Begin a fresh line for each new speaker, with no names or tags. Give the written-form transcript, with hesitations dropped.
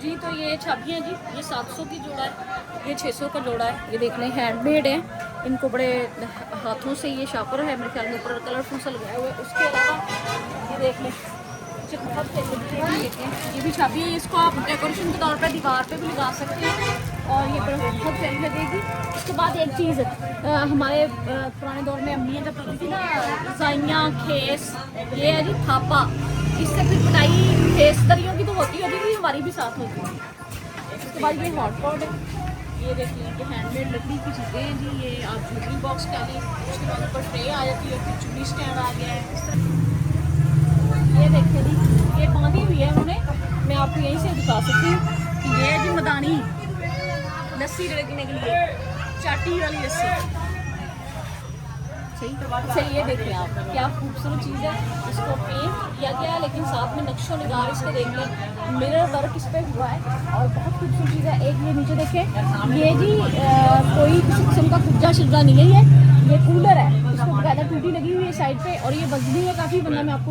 जी तो ये चाबियाँ जी, ये 700 की जोड़ा है, ये 600 का जोड़ा है। ये देख लें हैंडमेड है, इनको बड़े हाथों से ये शापर है मेरे ख्याल में ऊपर कलरफुल सा लगाया हुआ है। उसके अलावा ये देख लें बहुत लेते हैं, ये भी चाबी है, इसको आप डेकोरेशन के तौर पर दीवार पे भी लगा सकते हैं और ये बहुत प्यारी लगेगी। उसके बाद एक चीज़ हमारे पुराने दौर में अम्मियाँ जब करती थी ना, जाइयाँ खेस, ये है जी थापा, इससे फिर पिटाई खेस दरियों की तो होती थी, हमारी भी साथ होती थी। उसके बाद ये हॉट पॉट है, ये देखिए ये हैंडमेड लकड़ी की चीज़ें हैं जी, ये आप ज्वेलरी बॉक्स कह लें। उसके बाद ऊपर ट्रे आ जाती है, फिर चुन्नी स्टैंड आ गया है इस तरह। ये देखिए जी, ये बांधी हुई है उन्होंने, मैं आपको यहीं से दिखा सकती हूँ कि ये जी मदानी लस्सी रखने के लिए, चाटी वाली लस्सी। सही, ये देखिए आप क्या खूबसूरत चीज़ है, इसको पेंट किया गया है लेकिन साथ में नक्शो निगार इसको देख लें, मिरर वर्क इस पर हुआ है और बहुत खूबसूरत चीज़ है। एक ये नीचे देखें, ये जी कोई किसी किस्म का कुब्जा शिब्जा नहीं है, ये कूलर है, इसको बकायदा टूटी लगी हुई है साइड पे और ये वजनी है काफ़ी, वरना मैं आपको